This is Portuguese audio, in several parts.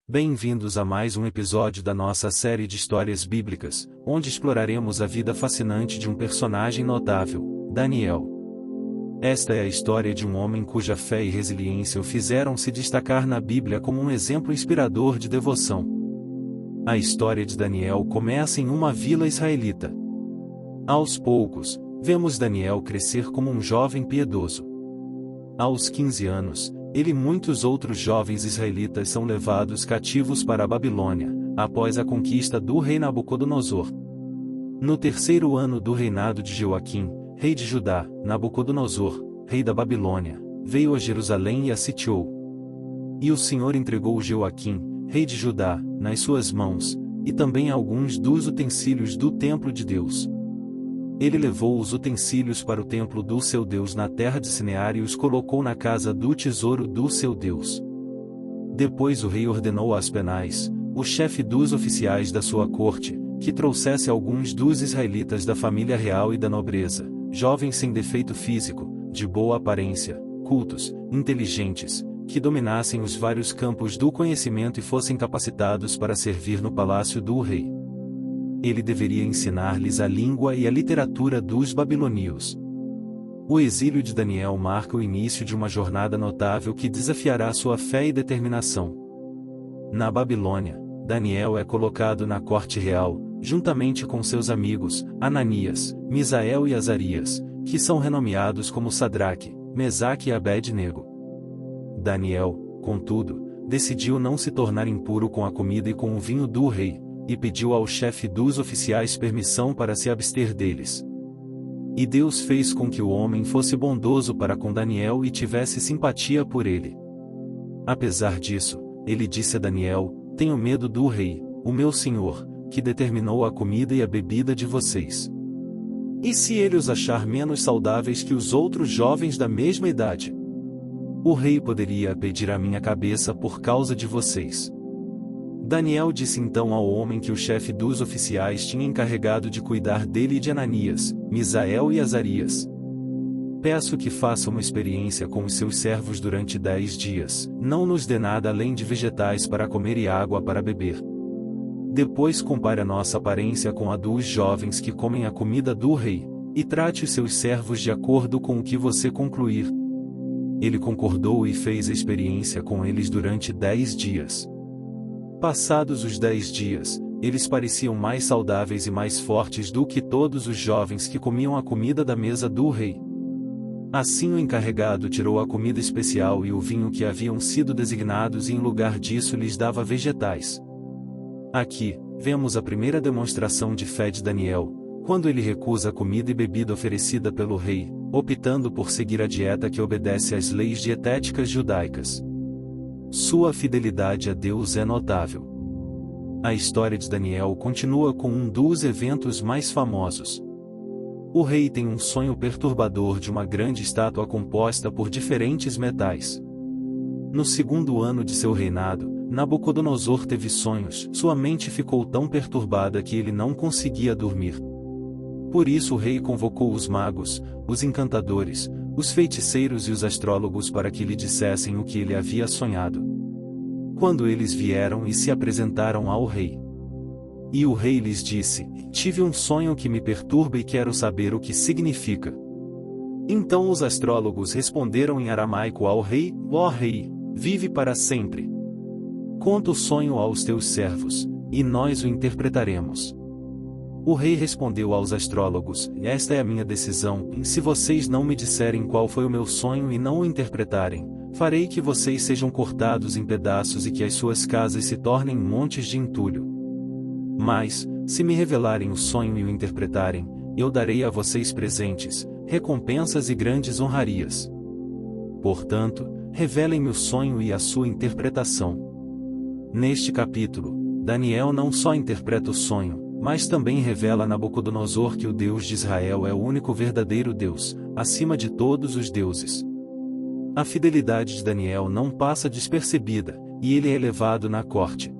Bem-vindos a mais um episódio da nossa série de histórias bíblicas, onde exploraremos a vida fascinante de um personagem notável, Daniel. Esta é a história de um homem cuja fé e resiliência o fizeram se destacar na Bíblia como um exemplo inspirador de devoção. A história de Daniel começa em uma vila israelita. Aos poucos, vemos Daniel crescer como um jovem piedoso. Aos 15 anos, ele e muitos outros jovens israelitas são levados cativos para a Babilônia, após a conquista do rei Nabucodonosor. No terceiro ano do reinado de Joaquim, rei de Judá, Nabucodonosor, rei da Babilônia, veio a Jerusalém e a sitiou. E o Senhor entregou Joaquim, rei de Judá, nas suas mãos, e também alguns dos utensílios do templo de Deus. Ele levou os utensílios para o templo do seu Deus na terra de Sinear e os colocou na casa do tesouro do seu Deus. Depois o rei ordenou a Aspenaz, o chefe dos oficiais da sua corte, que trouxesse alguns dos israelitas da família real e da nobreza, jovens sem defeito físico, de boa aparência, cultos, inteligentes, que dominassem os vários campos do conhecimento e fossem capacitados para servir no palácio do rei. Ele deveria ensinar-lhes a língua e a literatura dos babilônios. O exílio de Daniel marca o início de uma jornada notável que desafiará sua fé e determinação. Na Babilônia, Daniel é colocado na corte real, juntamente com seus amigos, Ananias, Misael e Azarias, que são renomeados como Sadraque, Mesaque e Abed-nego. Daniel, contudo, decidiu não se tornar impuro com a comida e com o vinho do rei, e pediu ao chefe dos oficiais permissão para se abster deles. E Deus fez com que o homem fosse bondoso para com Daniel e tivesse simpatia por ele. Apesar disso, ele disse a Daniel: "Tenho medo do rei, o meu senhor, que determinou a comida e a bebida de vocês. E se ele os achar menos saudáveis que os outros jovens da mesma idade? O rei poderia pedir a minha cabeça por causa de vocês." Daniel disse então ao homem que o chefe dos oficiais tinha encarregado de cuidar dele e de Ananias, Misael e Azarias: "Peço que faça uma experiência com os seus servos durante 10 dias, não nos dê nada além de vegetais para comer e água para beber. Depois compare a nossa aparência com a dos jovens que comem a comida do rei, e trate os seus servos de acordo com o que você concluir." Ele concordou e fez a experiência com eles durante 10 dias. Passados os 10 dias, eles pareciam mais saudáveis e mais fortes do que todos os jovens que comiam a comida da mesa do rei. Assim o encarregado tirou a comida especial e o vinho que haviam sido designados e em lugar disso lhes dava vegetais. Aqui, vemos a primeira demonstração de fé de Daniel, quando ele recusa a comida e bebida oferecida pelo rei, optando por seguir a dieta que obedece às leis dietéticas judaicas. Sua fidelidade a Deus é notável. A história de Daniel continua com um dos eventos mais famosos. O rei tem um sonho perturbador de uma grande estátua composta por diferentes metais. No segundo ano de seu reinado, Nabucodonosor teve sonhos. Sua mente ficou tão perturbada que ele não conseguia dormir. Por isso o rei convocou os magos, os encantadores, os feiticeiros e os astrólogos para que lhe dissessem o que ele havia sonhado. Quando eles vieram e se apresentaram ao rei. E o rei lhes disse: "Tive um sonho que me perturba e quero saber o que significa." Então os astrólogos responderam em aramaico ao rei: "Ó rei, vive para sempre. Conta o sonho aos teus servos, e nós o interpretaremos." O rei respondeu aos astrólogos: "Esta é a minha decisão, e se vocês não me disserem qual foi o meu sonho e não o interpretarem, farei que vocês sejam cortados em pedaços e que as suas casas se tornem montes de entulho. Mas, se me revelarem o sonho e o interpretarem, eu darei a vocês presentes, recompensas e grandes honrarias. Portanto, revelem-me o sonho e a sua interpretação." Neste capítulo, Daniel não só interpreta o sonho, mas também revela a Nabucodonosor que o Deus de Israel é o único verdadeiro Deus, acima de todos os deuses. A fidelidade de Daniel não passa despercebida, e ele é elevado na corte.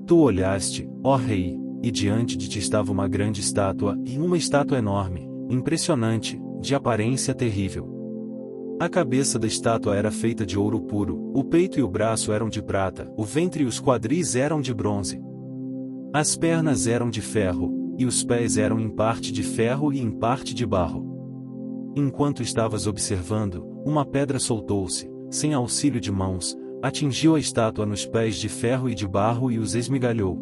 "Tu olhaste, ó rei, e diante de ti estava uma grande estátua, e uma estátua enorme, impressionante, de aparência terrível. A cabeça da estátua era feita de ouro puro, o peito e o braço eram de prata, o ventre e os quadris eram de bronze. As pernas eram de ferro, e os pés eram em parte de ferro e em parte de barro. Enquanto estavas observando, uma pedra soltou-se, sem auxílio de mãos, atingiu a estátua nos pés de ferro e de barro e os esmigalhou.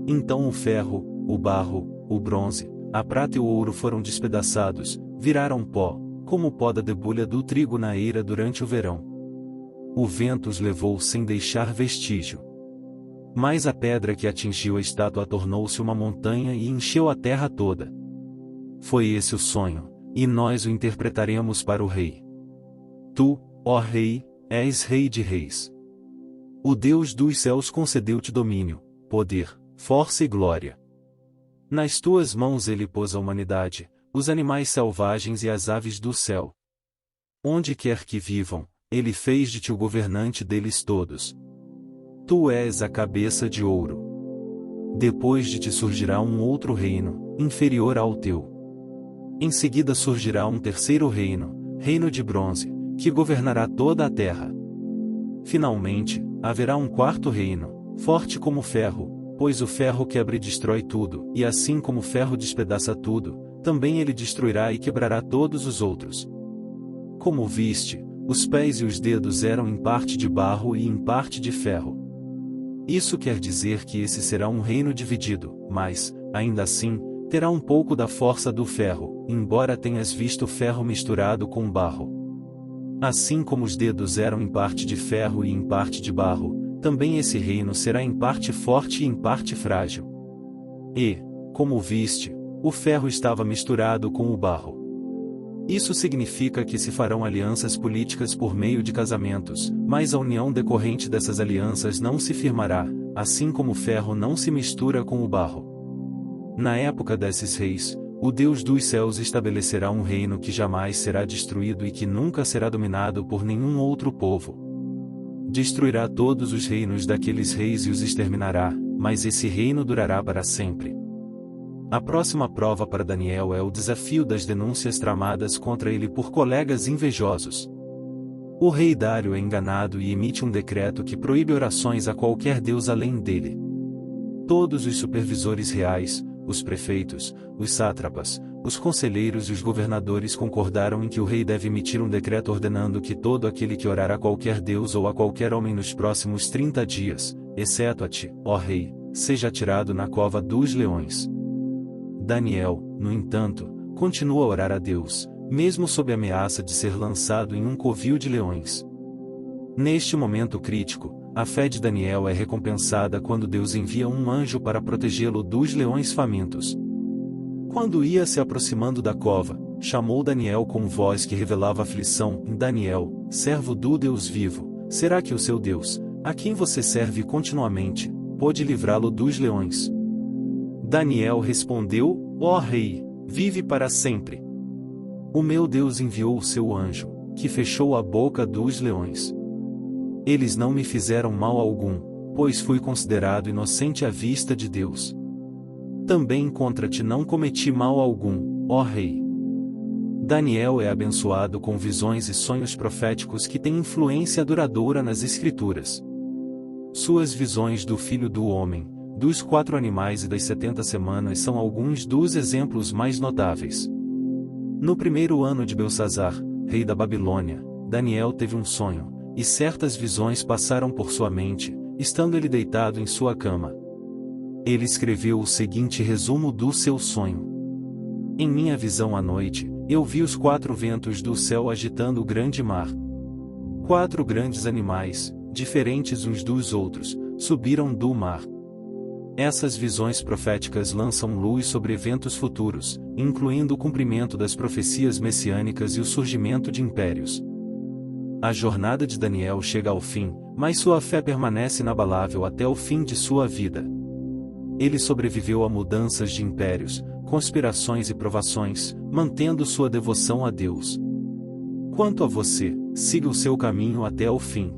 Então o ferro, o barro, o bronze, a prata e o ouro foram despedaçados, viraram pó, como o pó da debulha do trigo na eira durante o verão. O vento os levou sem deixar vestígio. Mas a pedra que atingiu a estátua tornou-se uma montanha e encheu a terra toda. Foi esse o sonho, e nós o interpretaremos para o rei. Tu, ó rei, és rei de reis. O Deus dos céus concedeu-te domínio, poder, força e glória. Nas tuas mãos ele pôs a humanidade, os animais selvagens e as aves do céu. Onde quer que vivam, ele fez de ti o governante deles todos. Tu és a cabeça de ouro. Depois de ti surgirá um outro reino, inferior ao teu. Em seguida surgirá um terceiro reino, reino de bronze, que governará toda a terra. Finalmente, haverá um quarto reino, forte como ferro, pois o ferro quebra e destrói tudo, e assim como o ferro despedaça tudo, também ele destruirá e quebrará todos os outros. Como viste, os pés e os dedos eram em parte de barro e em parte de ferro. Isso quer dizer que esse será um reino dividido, mas, ainda assim, terá um pouco da força do ferro, embora tenhas visto ferro misturado com barro. Assim como os dedos eram em parte de ferro e em parte de barro, também esse reino será em parte forte e em parte frágil. E, como viste, o ferro estava misturado com o barro. Isso significa que se farão alianças políticas por meio de casamentos, mas a união decorrente dessas alianças não se firmará, assim como o ferro não se mistura com o barro. Na época desses reis, o Deus dos céus estabelecerá um reino que jamais será destruído e que nunca será dominado por nenhum outro povo. Destruirá todos os reinos daqueles reis e os exterminará, mas esse reino durará para sempre. A próxima prova para Daniel é o desafio das denúncias tramadas contra ele por colegas invejosos. O rei Dário é enganado e emite um decreto que proíbe orações a qualquer deus além dele. Todos os supervisores reais, os prefeitos, os sátrapas, os conselheiros e os governadores concordaram em que o rei deve emitir um decreto ordenando que todo aquele que orar a qualquer deus ou a qualquer homem nos próximos 30 dias, exceto a ti, ó rei, seja atirado na cova dos leões. Daniel, no entanto, continua a orar a Deus, mesmo sob a ameaça de ser lançado em um covil de leões. Neste momento crítico, a fé de Daniel é recompensada quando Deus envia um anjo para protegê-lo dos leões famintos. Quando ia se aproximando da cova, chamou Daniel com voz que revelava aflição: Daniel, servo do Deus vivo, será que o seu Deus, a quem você serve continuamente, pôde livrá-lo dos leões? Daniel respondeu: ó rei, vive para sempre. O meu Deus enviou o seu anjo, que fechou a boca dos leões. Eles não me fizeram mal algum, pois fui considerado inocente à vista de Deus. Também contra ti não cometi mal algum, ó rei. Daniel é abençoado com visões e sonhos proféticos que têm influência duradoura nas Escrituras. Suas visões do Filho do Homem, dos 4 animais e das 70 semanas são alguns dos exemplos mais notáveis. No primeiro ano de Belsazar, rei da Babilônia, Daniel teve um sonho, e certas visões passaram por sua mente, estando ele deitado em sua cama. Ele escreveu o seguinte resumo do seu sonho: Em minha visão à noite, eu vi os 4 ventos do céu agitando o grande mar. 4 grandes animais, diferentes uns dos outros, subiram do mar. Essas visões proféticas lançam luz sobre eventos futuros, incluindo o cumprimento das profecias messiânicas e o surgimento de impérios. A jornada de Daniel chega ao fim, mas sua fé permanece inabalável até o fim de sua vida. Ele sobreviveu a mudanças de impérios, conspirações e provações, mantendo sua devoção a Deus. Quanto a você, siga o seu caminho até o fim.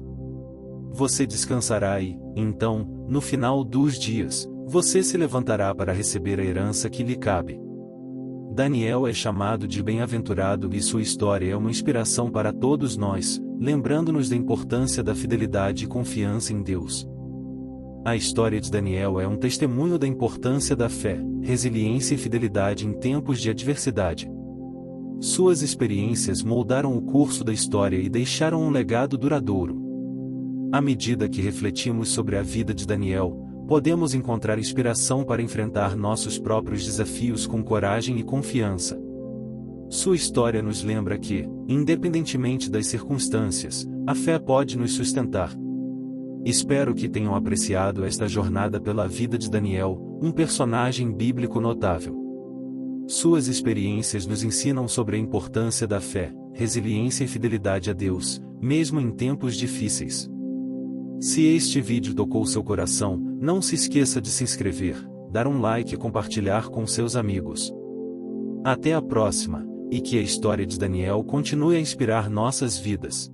Você descansará e, então, no final dos dias, você se levantará para receber a herança que lhe cabe. Daniel é chamado de bem-aventurado e sua história é uma inspiração para todos nós, lembrando-nos da importância da fidelidade e confiança em Deus. A história de Daniel é um testemunho da importância da fé, resiliência e fidelidade em tempos de adversidade. Suas experiências moldaram o curso da história e deixaram um legado duradouro. À medida que refletimos sobre a vida de Daniel, podemos encontrar inspiração para enfrentar nossos próprios desafios com coragem e confiança. Sua história nos lembra que, independentemente das circunstâncias, a fé pode nos sustentar. Espero que tenham apreciado esta jornada pela vida de Daniel, um personagem bíblico notável. Suas experiências nos ensinam sobre a importância da fé, resiliência e fidelidade a Deus, mesmo em tempos difíceis. Se este vídeo tocou seu coração, não se esqueça de se inscrever, dar um like e compartilhar com seus amigos. Até a próxima, e que a história de Daniel continue a inspirar nossas vidas.